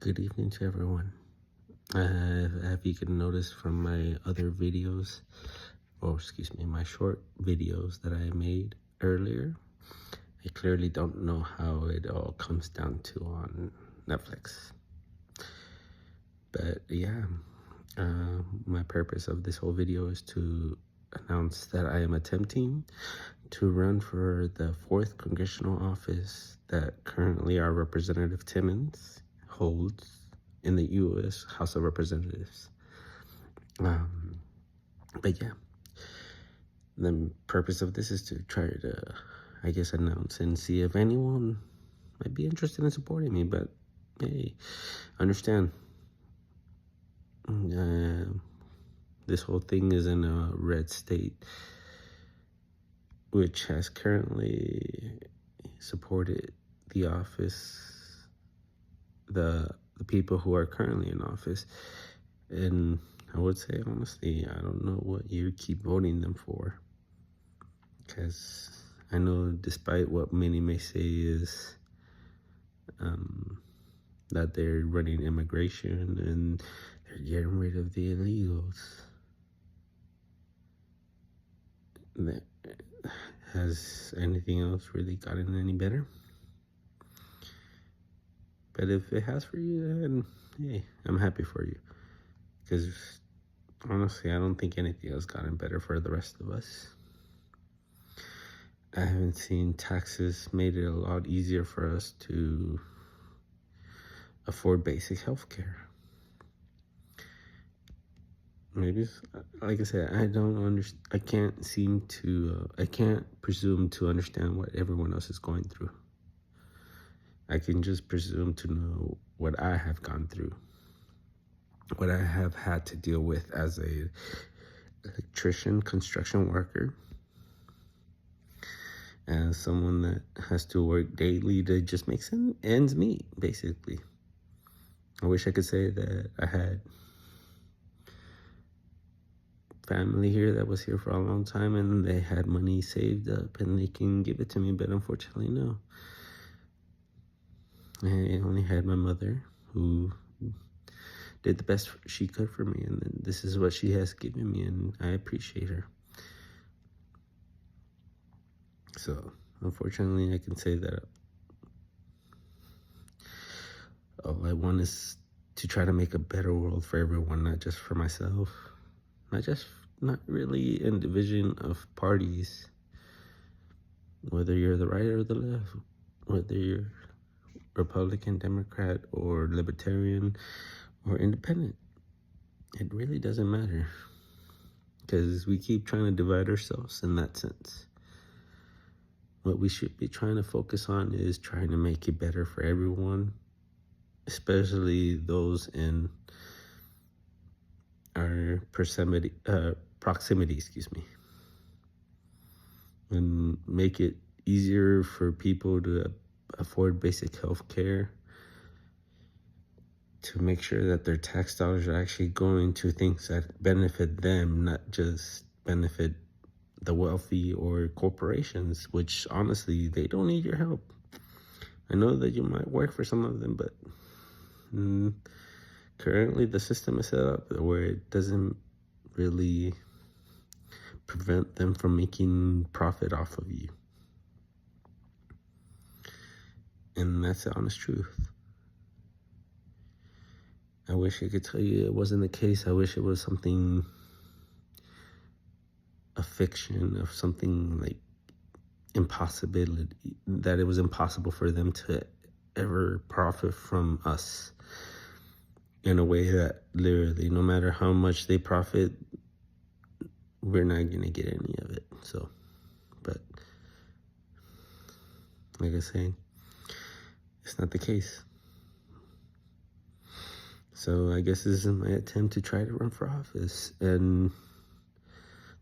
Good evening to everyone. If you can notice from my other videos, my short videos that I made earlier, I clearly don't know how it all comes down to on Netflix. But yeah, my purpose of this whole video is to announce that I am attempting to run for the 4th congressional office that currently our Representative Timmons holds in the U.S. House of Representatives. But yeah, the purpose of this is to try to, announce and see if anyone might be interested in supporting me. But hey, understand, this whole thing is in a red state, which has currently supported the office, the people who are currently in office. And I would say, honestly, I don't know what you keep voting them for. Because I know despite what many may say is that they're running immigration and they're getting rid of the illegals, that has anything else really gotten any better? But if it has for you, then hey, I'm happy for you. Because honestly, I don't think anything else gotten better for the rest of us. I haven't seen taxes made it a lot easier for us to afford basic health care. Maybe, like I said, I can't presume to understand what everyone else is going through. I can just presume to know what I have gone through, what I have had to deal with as a electrician, construction worker, as someone that has to work daily to just make some ends meet, basically. I wish I could say that I had family here that was here for a long time and they had money saved up and they can give it to me, but unfortunately, no. I only had my mother, who did the best she could for me, and this is what she has given me, and I appreciate her. So, unfortunately, I can say that all I want is to try to make a better world for everyone, not just for myself, not really in division of parties, whether you're the right or the left, whether you're Republican, Democrat, or Libertarian, or Independent. It really doesn't matter, because we keep trying to divide ourselves in that sense. What we should be trying to focus on is trying to make it better for everyone, especially those in our proximity, and make it easier for people to afford basic health care, to make sure that their tax dollars are actually going to things that benefit them, not just benefit the wealthy or corporations, which honestly, they don't need your help. I know that you might work for some of them, but currently the system is set up where it doesn't really prevent them from making profit off of you. And that's the honest truth. I wish I could tell you it wasn't the case. I wish it was something, a fiction of something like impossibility, that it was impossible for them to ever profit from us in a way that literally, no matter how much they profit, we're not going to get any of it. So, but like I say, it's not the case. So I guess this is my attempt to try to run for office and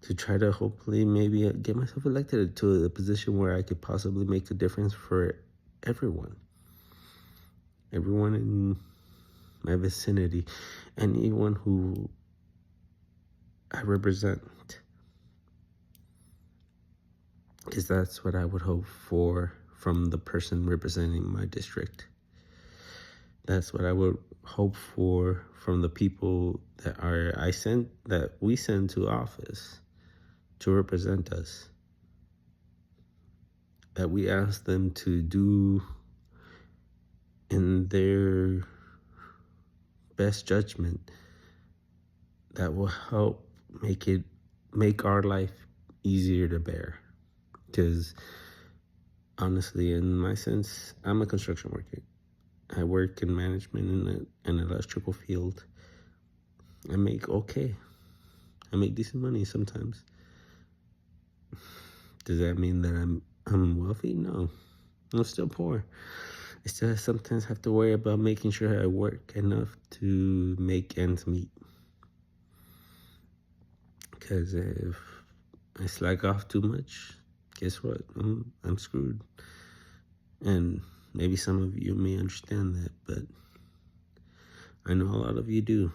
to try to hopefully maybe get myself elected to a position where I could possibly make a difference for everyone in my vicinity, anyone who I represent, because that's what I would hope for from the person representing my district. That's what I would hope for from the people that we send to office to represent us. That we ask them to do in their best judgment that will help make our life easier to bear. Because honestly, in my sense, I'm a construction worker. I work in management in an electrical field. I make okay. I make decent money sometimes. Does that mean that I'm wealthy? No. I'm still poor. I still sometimes have to worry about making sure I work enough to make ends meet. Because if I slack off too much, guess what? I'm screwed. And maybe some of you may understand that, but I know a lot of you do.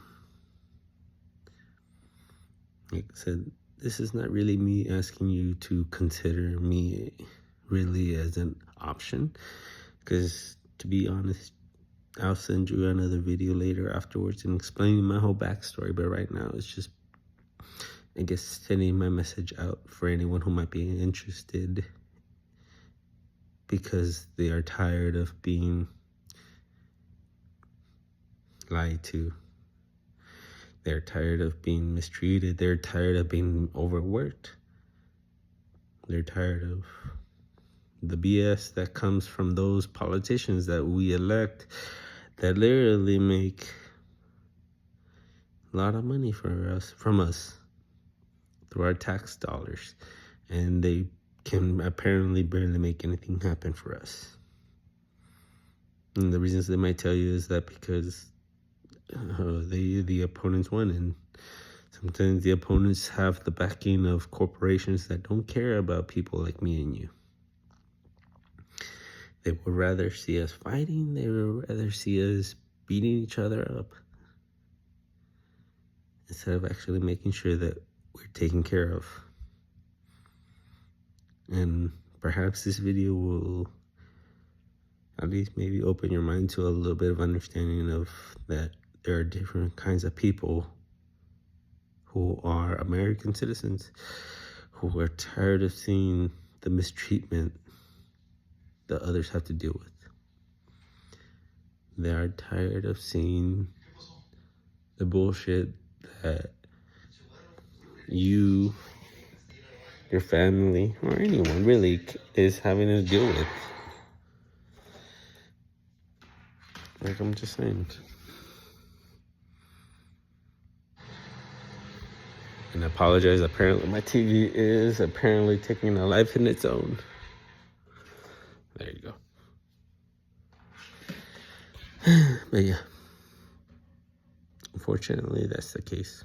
Like I said, this is not really me asking you to consider me really as an option, because to be honest, I'll send you another video later afterwards and explaining my whole backstory, but right now it's just, I guess, sending my message out for anyone who might be interested, because they are tired of being lied to. They're tired of being mistreated. They're tired of being overworked. They're tired of the BS that comes from those politicians that we elect that literally make a lot of money from us through our tax dollars. And they can apparently barely make anything happen for us. And the reasons they might tell you is that because the opponents won, and sometimes the opponents have the backing of corporations that don't care about people like me and you. They would rather see us fighting. They would rather see us beating each other up instead of actually making sure that we're taken care of. And perhaps this video will at least maybe open your mind to a little bit of understanding of that there are different kinds of people who are American citizens who are tired of seeing the mistreatment that others have to deal with. They are tired of seeing the bullshit that you, your family, or anyone really is having to deal with. Like I'm just saying. And I apologize, apparently my TV is apparently taking a life in its own. There you go. But yeah, unfortunately that's the case.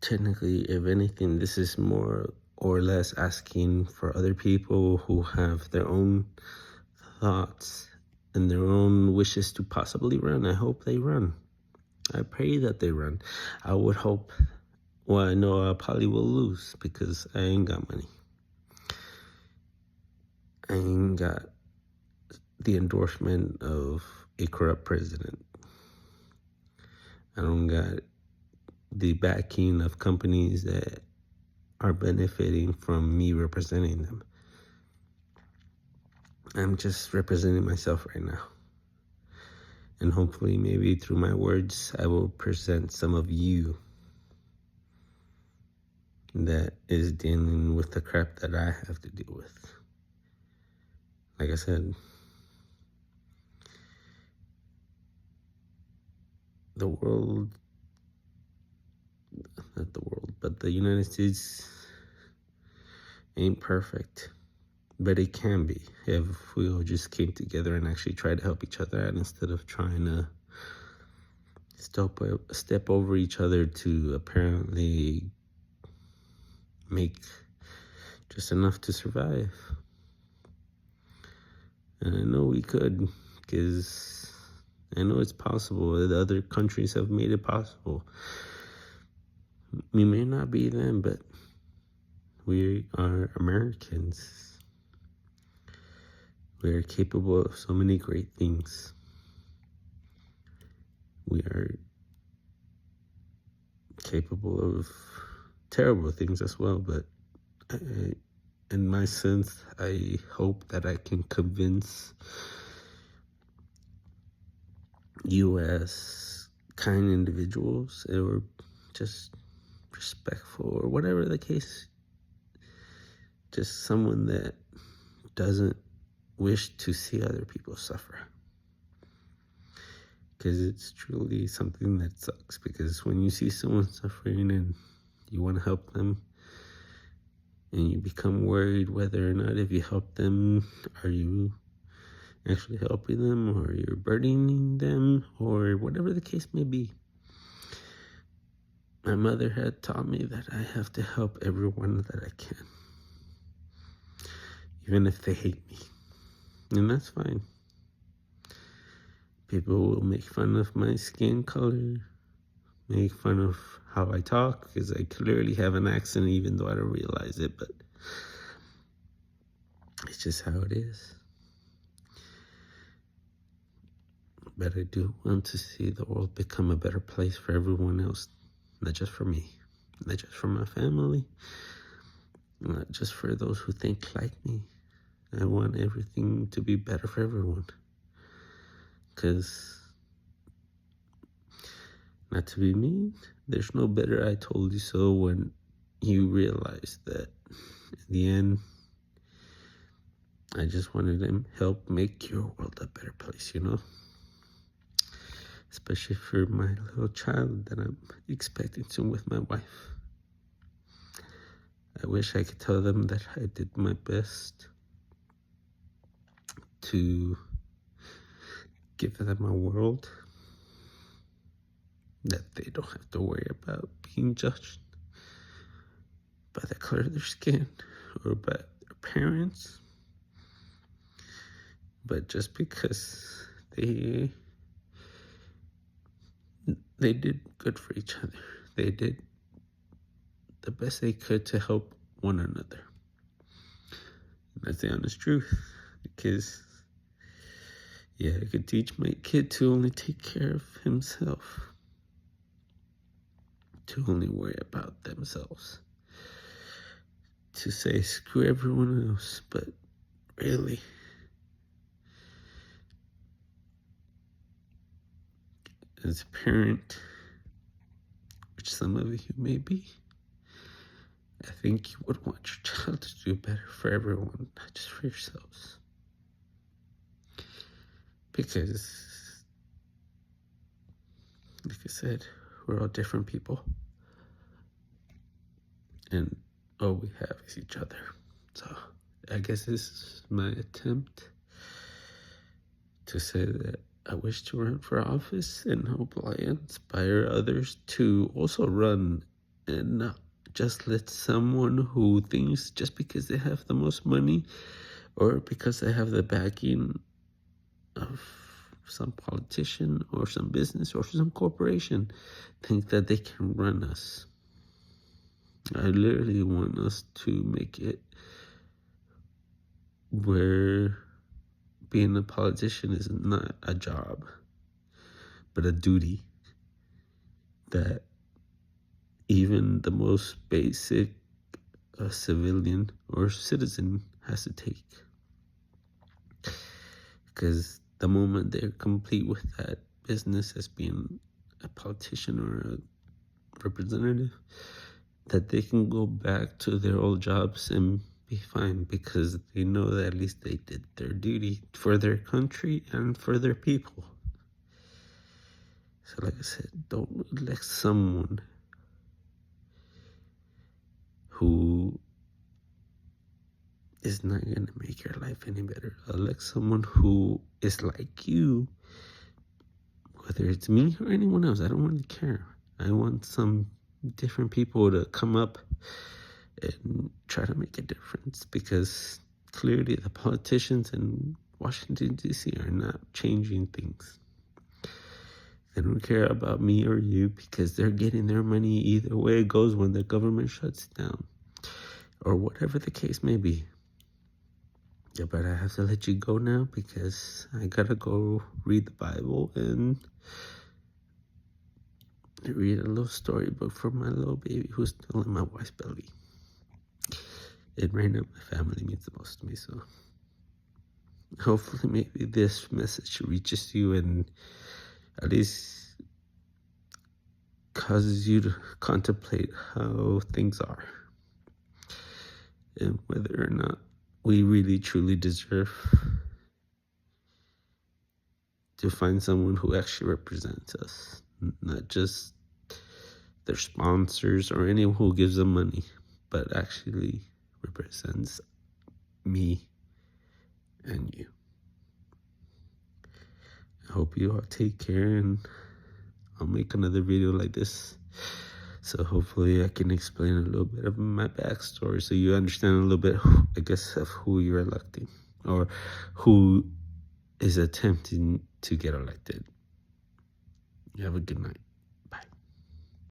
Technically, if anything, this is more or less asking for other people who have their own thoughts and their own wishes to possibly run. I hope they run. I pray that they run. I would hope, well, I know I probably will lose because I ain't got money. I ain't got the endorsement of a corrupt president. I don't got the backing of companies that are benefiting from me representing them. I'm just representing myself right now. And hopefully, maybe through my words, I will present some of you that is dealing with the crap that I have to deal with. Like I said, the United States ain't perfect. But it can be if we all just came together and actually tried to help each other out instead of trying to step over each other to apparently make just enough to survive. And I know we could, because I know it's possible. The other countries have made it possible. We may not be them, but we are Americans. We are capable of so many great things. We are capable of terrible things as well, but in my sense, I hope that I can convince you as kind individuals, or just respectful, or whatever the case, just someone that doesn't wish to see other people suffer. Because it's truly something that sucks, because when you see someone suffering and you want to help them, and you become worried whether or not if you help them, are you actually helping them, or you're burdening them, or whatever the case may be. My mother had taught me that I have to help everyone that I can, even if they hate me. And that's fine. People will make fun of my skin color, make fun of how I talk, because I clearly have an accent even though I don't realize it, but it's just how it is. But I do want to see the world become a better place for everyone else, not just for me, not just for my family, not just for those who think like me. I want everything to be better for everyone. Because, not to be mean, there's no better I told you so when you realize that in the end, I just wanted to help make your world a better place, you know? Especially for my little child that I'm expecting soon with my wife. I wish I could tell them that I did my best to give them a world that they don't have to worry about being judged by the color of their skin or by their parents, but just because they did good for each other. They did the best they could to help one another. And that's the honest truth. Because, yeah, I could teach my kid to only take care of himself, to only worry about themselves, to say screw everyone else, but really, as a parent, which some of you may be, I think you would want your child to do better for everyone, not just for yourselves. Because, like I said, we're all different people. And all we have is each other. So I guess this is my attempt to say that I wish to run for office and hope I inspire others to also run, and not just let someone who thinks just because they have the most money or because they have the backing of some politician or some business or some corporation think that they can run us. I literally want us to make it where being a politician is not a job, but a duty that even the most basic civilian or citizen has to take. Because the moment they're complete with that business as being a politician or a representative, that they can go back to their old jobs and be fine, because they know that at least they did their duty for their country and for their people. So like I said, don't elect someone who is not going to make your life any better. Elect someone who is like you, whether it's me or anyone else. I don't really care. I want some different people to come up and try to make a difference, because clearly the politicians in Washington, D.C. are not changing things. They don't care about me or you, because they're getting their money either way it goes when the government shuts down, or whatever the case may be. Yeah, but I have to let you go now because I gotta go read the Bible and read a little storybook for my little baby who's still in my wife's belly. And right now, my family means the most to me, so hopefully maybe this message reaches you and at least causes you to contemplate how things are and whether or not we really truly deserve to find someone who actually represents us, not just their sponsors or anyone who gives them money, but actually represents me and you. I hope you all take care, and I'll make another video like this. So hopefully I can explain a little bit of my backstory so you understand a little bit, I guess, of who you're electing or who is attempting to get elected. You have a good night.